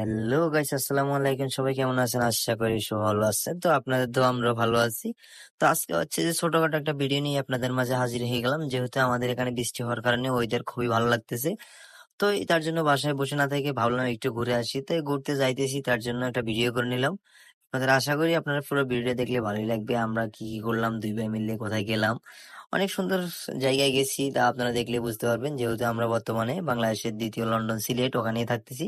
Hello guys, আসসালামু আলাইকুম। সবাই কেমন আছেন? আশা করি সবাই ভালো আছেন। তো আপনাদের তো আমরা ভালো আছি। তো আজকে হচ্ছে যে ছোটখাটো একটা ভিডিও নিয়ে আপনাদের মাঝে হাজির হয়ে গেলাম, যেহেতু আমাদের এখানে বৃষ্টি হওয়ার কারণে ওয়েদার খুবই ভালো লাগতেছে। তো তার জন্য বাসায় বসে না থেকে ভাবলাম একটু ঘুরে আসি। তো এই ঘুরতে যাইতেছি, তার জন্য একটা ভিডিও করে নিলাম। আপনাদের আশা করি আপনারা পুরো ভিডিও দেখলে ভালোই লাগবে। আমরা কি কি করলাম, দুই ভাই মিলে কোথায় গেলাম, অনেক সুন্দর জায়গায় গেছি। তা আপনারা দেখলে বুঝতে পারবেন, যেহেতু আমরা বর্তমানে বাংলাদেশের দ্বিতীয় লন্ডন সিলেট ওখানেই থাকতেছি,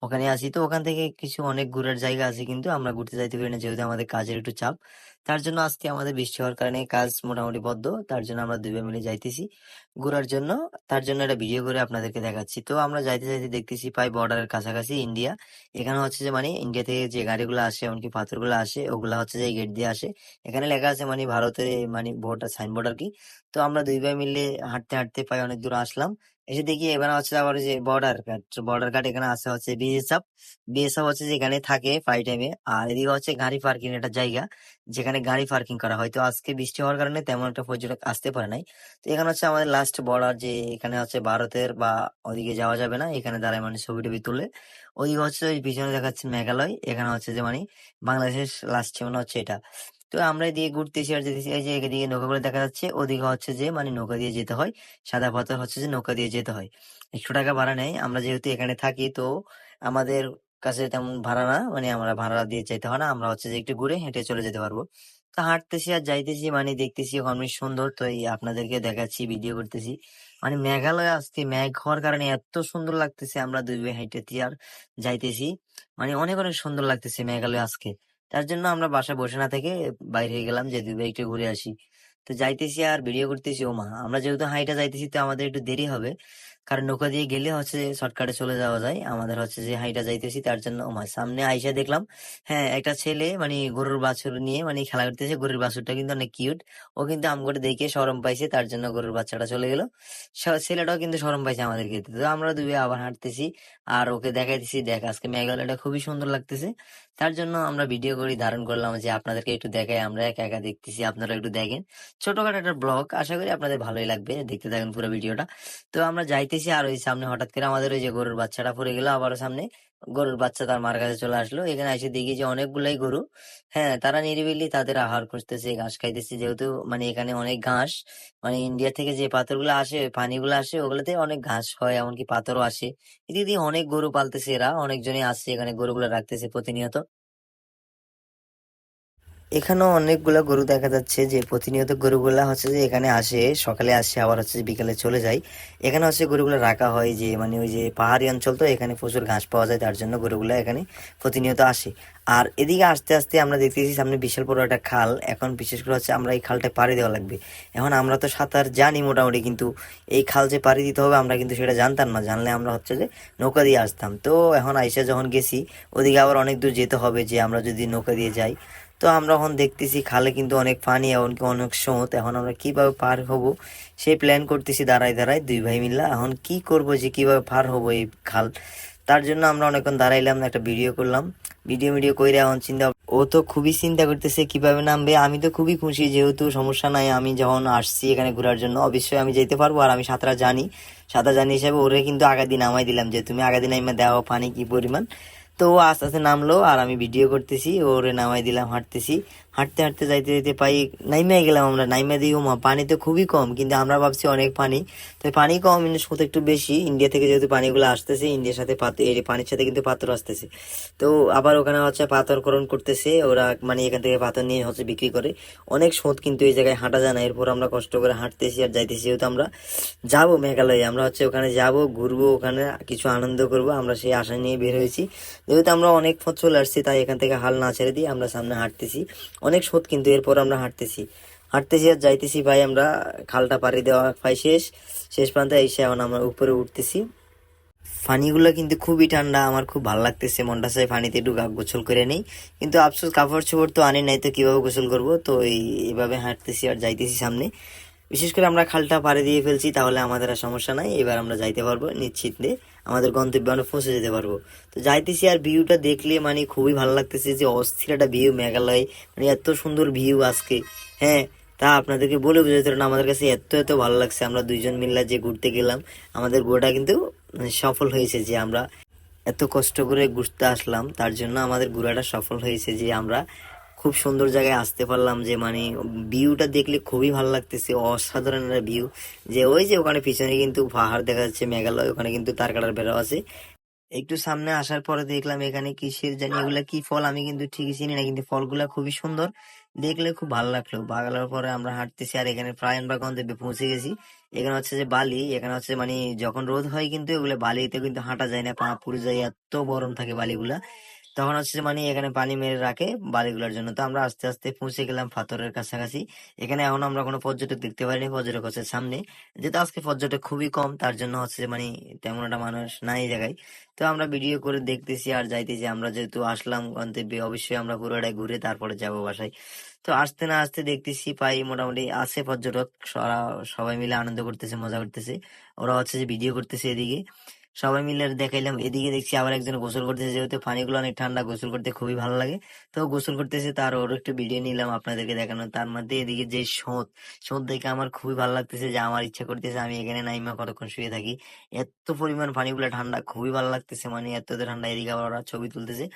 ওখানে আছি। তো ওখান থেকে কিছু অনেক ঘোরার জায়গা আছে, কিন্তু আমরা ঘুরতে যাইতে পারি না, যেহেতু আমাদের কাজের একটু চাপ। তার জন্য আজকে আমাদের বৃষ্টি হওয়ার কারণে কাজ মোটামুটি বদ্ধ, তার জন্য আমরা দুই ভাই মিলে যাইতেছি ঘোরার জন্য। তার জন্য একটা ভিডিও করে আপনাদেরকে দেখাচ্ছি। তো আমরা যাইতে যাইতে দেখতেছি প্রায় বর্ডারের কাছাকাছি ইন্ডিয়া। এখানে হচ্ছে যে মানে ইন্ডিয়া থেকে যে গাড়িগুলো আসে, এমনকি পাথরগুলো আসে, ওগুলা হচ্ছে যে এই গেট দিয়ে আসে। এখানে লেখা আছে মানে ভারতের মানে ভোটার সাইনবোর্ড আর কি। তো আমরা দুই ভাই মিলে হাঁটতে হাঁটতে প্রায় অনেক দূর আসলাম। এসে দেখি এখানে হচ্ছে আবার ওই যে বর্ডার গার্ড এখানে আছে হচ্ছে বিএসএফ। বিএসএফ হচ্ছে যেখানে থাকে প্রায় টাইমে। আর এদিকে হচ্ছে গাড়ি পার্কিং একটা জায়গা, যেখানে গাড়ি পার্কিং করা হয়। তো আজকে বৃষ্টি হওয়ার কারণে তেমন একটা পর্যটক আসতে পারে নাই। তো এখানে হচ্ছে আমাদের লাস্ট বর্ডার, যে এখানে হচ্ছে ভারতের বা ওদিকে যাওয়া যাবে না, এখানে দাঁড়ায় মানে ছবি টবি তুলে। ওদিকে হচ্ছে ওই পিছনে দেখাচ্ছে মেঘালয়, এখানে হচ্ছে যে মানে বাংলাদেশের লাস্ট সীমানা হচ্ছে এটা। তো আমরা এদিকে ঘুরতেছি আর যেতেছি, এই যে এদিকে নৌকাগুলো দেখা যাচ্ছে, ওদিকে হচ্ছে যে মানে নৌকা দিয়ে যেতে হয়। সাদা পাথর হচ্ছে যে নৌকা দিয়ে যেতে হয়, 100 টাকা ভাড়া নেয়। আমরা যেহেতু এখানে থাকি, তো আমাদের কাছে তেমন ভাড়া না, মানে আমরা ভাড়া দিয়ে যেতে হয় না, আমরা হচ্ছে যে একটু ঘুরে হেঁটে চলে যেতে পারবো। তো হাঁটতেছি আর যাইতেছি, মানে দেখতেছি অনেক সুন্দর। তো এই আপনাদেরকে দেখাচ্ছি, ভিডিও করতেছি। মানে মেঘালয় আজকে মেঘ হওয়ার কারণে এত সুন্দর লাগতেছে, আমরা দুই ভাই হাঁটতেছি আর যাইতেছি, মানে অনেক অনেক সুন্দর লাগতেছে মেঘালয় আজকে। তার জন্য আমরা বাসায় বসে না থেকে বাইরে হয়ে গেলাম যে দুই ভাই একটু ঘুরে আসি। তো যাইতেছি আর ভিডিও করতেছি। ও মা, আমরা যেহেতু হাইটা যাইতেছি, তো আমাদের একটু দেরি হবে, কারণ নৌকা দিয়ে গেলে হচ্ছে শর্টকাটে চলে যাওয়া যায়। আমাদের হচ্ছে যে হাইটা যাইতেছি, তার জন্য ও মা, সামনে আইসা দেখলাম হ্যাঁ একটা ছেলে মানে গরুর বাছুর নিয়ে মানে খেলা করতেছে। গরুর বাছুরটা কিন্তু অনেক কিউট। ও কিন্তু আমগরে দেখে শরম পাইছে, তার জন্য গরুর বাচ্চাটা চলে গেল। ছেলেটাও কিন্তু শরম পাইছে আমাদেরকে। তো আমরা দুই ভাই আবার হাঁটতেছি আর ওকে দেখাইতেছি, দেখ আজকে মেঘালয়টা খুবই সুন্দর লাগতেছে। তার জন্য আমরা ভিডিও করি, ধারণ করলাম যে আপনাদেরকে একটু দেখাই। আমরা একা একা দেখতেছি, আপনারা একটু দেখেন। ছোটখাটো একটা ব্লগ, আশা করি আপনাদের ভালোই লাগবে, দেখতে থাকেন পুরো ভিডিওটা। তো আমরা যাইতেছি আর ওই সামনে হঠাৎ করে আমাদের ওই যে গরুর বাচ্চাটা পড়ে গেল আবারও সামনে। গরুর বাচ্চা তার মার কাছে চলে আসলো। এখানে এসে দেখি যে অনেকগুলাই গরু, হ্যাঁ তারা নিরিবিলি তাদের আহার খুঁজতেছে, ঘাস খাইতেছে। যেহেতু মানে এখানে অনেক ঘাস, মানে ইন্ডিয়া থেকে যে পাথরগুলো আসে, পানিগুলো আসে, ওগুলোতে অনেক ঘাস হয়, এমনকি পাথরও আসে। এদিকে দিয়ে অনেক গরু পালতেছে এরা, অনেকজনই আসছে এখানে গরুগুলো রাখতেছে প্রতিনিয়ত। এখানেও অনেকগুলা গরু দেখা যাচ্ছে, যে প্রতিনিয়ত গরুগুলা হচ্ছে যে এখানে আসে, সকালে আসে আবার হচ্ছে যে বিকালে চলে যায়। এখানে হচ্ছে গরুগুলো রাখা হয়, যে মানে ওই যে পাহাড়ি অঞ্চল, তো এখানে প্রচুর ঘাস পাওয়া যায়, তার জন্য গরুগুলা এখানে প্রতিনিয়ত আসে। আর এদিকে আস্তে আস্তে আমরা দেখতেছি সামনে বিশাল বড় একটা খাল। এখন বিশেষ করে হচ্ছে আমরা এই খালটা পাড়ি দেওয়া লাগবে। এখন আমরা তো সাঁতার জানি মোটামুটি, কিন্তু এই খাল যে পাড়ি দিতে হবে আমরা কিন্তু সেটা জানতাম না। জানলে আমরা হচ্ছে যে নৌকা দিয়ে আসতাম। তো এখন আইসা যখন গেছি, ওদিকে আবার অনেক দূর যেতে হবে, যে আমরা যদি নৌকা দিয়ে যাই। তো আমরা এখন দেখতেছি খালে কিন্তু অনেক পানি, এমনকি অনেক স্রোত। এখন আমরা কিভাবে পার হব সেই প্ল্যান করতেছি, দাঁড়ায় দাঁড়ায় দুই ভাই মিল্লা। এখন কি করব, যে কিভাবে পার হব এই খাল। তার জন্য আমরা অনেকক্ষণ দাঁড়াইলাম, একটা ভিডিও করলাম। ভিডিও করে এখন চিন্তা, ও তো খুবই চিন্তা করতেছে কিভাবে নামবে। আমি তো খুবই খুশি, যেহেতু সমস্যা নাই। আমি যখন আসছি এখানে ঘোরার জন্য, অবশ্যই আমি যেতে পারবো। আর আমি সাঁতার জানি হিসাবে ওরে কিন্তু আগা দিন নামাই দিলাম, যে তুমি আগা দিন নামা দেওয়া পানি কি পরিমাণ। তো ও আস্তে আস্তে নামলো আর আমি ভিডিও করতেছি, ওরে নামাই দিলাম। হাঁটতেছি, হাঁটতে হাঁটতে যাইতে যাইতে পাই নাইমে গেলাম। আমরা নাইমে দিই, মা পানি তো খুবই কম, কিন্তু আমরা ভাবছি অনেক পানি। তো পানি কম কিন্তু স্রোত একটু বেশি। ইন্ডিয়া থেকে যেহেতু পানিগুলো আসতেছে, ইন্ডিয়ার সাথে এই পানির সাথে কিন্তু পাথর আসতেছে। তো আবার ওখানে হচ্ছে পাথরকরণ করতেছে ওরা, মানে এখান থেকে পাথর নিয়ে হচ্ছে বিক্রি করে। অনেক স্রোত, কিন্তু এই জায়গায় হাঁটা যায় না। এরপর আমরা কষ্ট করে হাঁটতেছি আর যাইতেছি, যেহেতু আমরা যাবো মেঘালয়ে, আমরা হচ্ছে ওখানে যাব, ঘুরবো, ওখানে কিছু আনন্দ করব, আমরা সেই আশা নিয়ে বের হয়েছি। যেহেতু আমরা অনেক পথ চলে আসছি, তাই এখান থেকে হাল না ছেড়ে দিয়ে আমরা সামনে হাঁটতেছি। অনেক স্রোত, কিন্তু এরপর আমরা হাঁটতেছি হাঁটতেছি আর যাইতেছি ভাই। আমরা খালটা পাড়ি দেওয়া প্রায় শেষ, শেষ প্রান্তে এসে এখন আমরা উপরে উঠতেছি। পানিগুলো কিন্তু খুবই ঠান্ডা, আমার খুব ভালো লাগতেছে। মনটা চাই পানিতে একটু গোসল করে নেই, কিন্তু আফসোস কাপড় চোপড় তো আনি নাই, তো কিভাবে গোসল করব। তো এইভাবে হাঁটতেছি আর যাইতেছি সামনে। বিশেষ করে আমরা খালটা পাড়ে দিয়ে ফেলছি, তাহলে আমাদের আর সমস্যা নাই। এবার আমরা যাইতে পারবো নিশ্চিন্তে, আমাদের গন্তব্যে আমরা পৌঁছে যেতে পারবো। তো যাইতেছি আর ভিউটা দেখলে মানে খুবই ভালো লাগতেছে, যে অস্থির একটা ভিউ মেঘালয়, মানে এত সুন্দর ভিউ আজকে। হ্যাঁ, তা আপনাদেরকে বলে বোঝাতে পারবো না, আমাদের কাছে এত এত ভালো লাগছে। আমরা দুইজন মিল্লা যে ঘুরতে গেলাম, আমাদের গোটা কিন্তু মানে সফল হয়েছে, যে আমরা এত কষ্ট করে ঘুরতে আসলাম, তার জন্য আমাদের ঘোরাটা সফল হয়েছে যে আমরা খুব সুন্দর জায়গায় আসতে পারলাম। যে মানে ভিউটা দেখলে খুবই ভালো লাগতেছে, অসাধারণ একটা ভিউ। যে ওই যে ওখানে পিছনে কিন্তু পাহাড় দেখা যাচ্ছে, মেঘালয়, ওখানে কিন্তু তারকাটার বেড়াও আছে। একটু সামনে আসার পরে দেখলাম এখানে কিসের জানি এগুলা কি ফল, আমি কিন্তু ঠিকই চিনি না, কিন্তু ফলগুলা খুবই সুন্দর, দেখলে খুব ভালো লাগলো। বাগানোর পরে আমরা হাঁটতেছি, আর এখানে প্রায় আমরা গন্তব্যে পৌঁছে গেছি। এখানে হচ্ছে যে বালি, এখানে হচ্ছে মানে যখন রোদ হয় কিন্তু এগুলো বালিতে কিন্তু হাঁটা যায় না, পা পুড়ে যায়, এত গরম থাকে বালিগুলা। তখন হচ্ছে যে মানে এখানে পানি মেরে রাখে বালিগুলোর জন্য। তো আমরা আস্তে আস্তে পৌঁছে গেলাম পাথরের কাছাকাছি। এখানে এখন আমরা কোনো পর্যটক দেখতে পারিনি, পর্যটক হচ্ছে সামনে, যেহেতু আজকে পর্যটক খুবই কম, তার জন্য হচ্ছে যে মানে তেমন একটা মানুষ নাই এই জায়গায়। তো আমরা ভিডিও করে দেখতেছি আর যাইতেছি। আমরা যেহেতু আসলাম গন্তব্যে, অবশ্যই আমরা পুরোটাই ঘুরে তারপরে যাবো বাসায়। তো আসতে না আসতে দেখতেছি পাই মোটামুটি আছে পর্যটক, সবাই মিলে আনন্দ করতেছে, মজা করতেছে। ওরা হচ্ছে যে ভিডিও করতেছে এদিকে, সবাই মিলে আর দেখাইলাম। এদিকে দেখছি আবার একজন গোসল করতেছে, যেহেতু পানিগুলো অনেক ঠান্ডা, গোসল করতে খুবই ভালো লাগে। তো গোসল করতেছে, তার ওর একটু ভিডিও নিলাম আপনাদেরকে দেখানো। তার মধ্যে এদিকে যে স্রোত, স্রোত দেখে আমার খুবই ভালো লাগতেছে, যে আমার ইচ্ছা করতেছে আমি এখানে নাইমা কতক্ষণ শুয়ে থাকি। এত পরিমাণ পানিগুলো ঠান্ডা, খুবই ভালো লাগতেছে, মানে এত ঠান্ডা। এদিকে আবার ওরা ছবি তুলতেছে।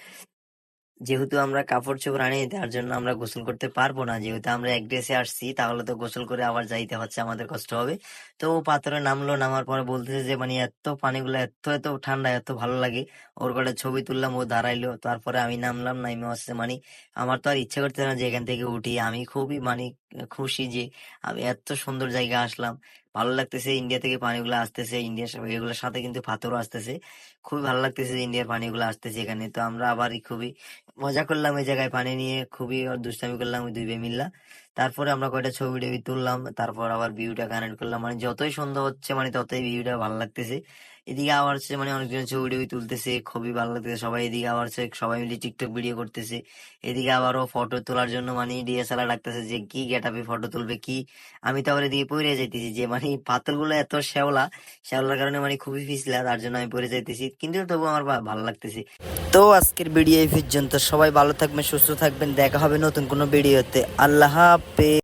যেহেতু আমরা কাপড় চোপড় আনি, তার জন্য আমরা গোসল করতে পারবো না, যেহেতু আমরা এক ড্রেসে আসছি, তাহলে তো গোসল করে আবার যাইতে হচ্ছে, আমাদের কষ্ট হবে। তো ও পাথরে নামলো, নামার পরে বলতেছে যে মানে এত পানিগুলো এত এত ঠান্ডা, এত ভালো লাগে। ওর কটা ছবি তুললাম, ও দাঁড়াইলো, তারপরে আমি নামলাম, নাইমে হচ্ছে মানে আমার তো আর ইচ্ছা করতে না যে এখান থেকে উঠি। আমি খুবই মানে খুশি যে আমি এত সুন্দর জায়গায় আসলাম। ভালো লাগতেছে, ইন্ডিয়া থেকে পানিগুলো আসতেছে, ইন্ডিয়ার এগুলোর সাথে কিন্তু পাথরও আসতেছে। খুবই ভালো লাগতেছে যে ইন্ডিয়ার পানিগুলো আসতেছে এখানে। তো আমরা আবার খুবই মজা করলাম এই জায়গায় পানি নিয়ে, খুবই ওর দুষ্টামি করলাম ওই দুই ভাই মিল্লা। তারপরে আমরা কয়টা ছবি টবি তুললাম, তারপর আবার ভিউটা কানেক্ট করলাম। মানে যতই সুন্দর হচ্ছে মানে ততই ভিউটা ভালো লাগতেছে। এদিকে আবার হচ্ছে মানে অনেকজন ছবি টবি তুলতেছে, খুবই ভালো লাগতেছে সবাই। এদিকে আবার হচ্ছে সবাই মিলে টিকটক ভিডিও করতেছে। এদিকে আবারও ফটো তোলার জন্য মানে ডিএসএলআর ডাকতেছে, যে কি গেটাপে ফটো তুলবে কি। আমি তো আবার এদিকে পড়ে যাইতেছি, যে মানে পাথরগুলো এত শ্যাওলা, শ্যাওলার কারণে মানে খুবই পিছলা, তার জন্য আমি পড়ে যাইতেছি, কিন্তু তবু আমার ভালো লাগতেছে। তো আজকের ভিডিও এই পর্যন্ত, সবাই ভালো থাকবেন, সুস্থ থাকবেন, দেখা হবে নতুন কোনো ভিডিওতে। আল্লাহ হাফেজ।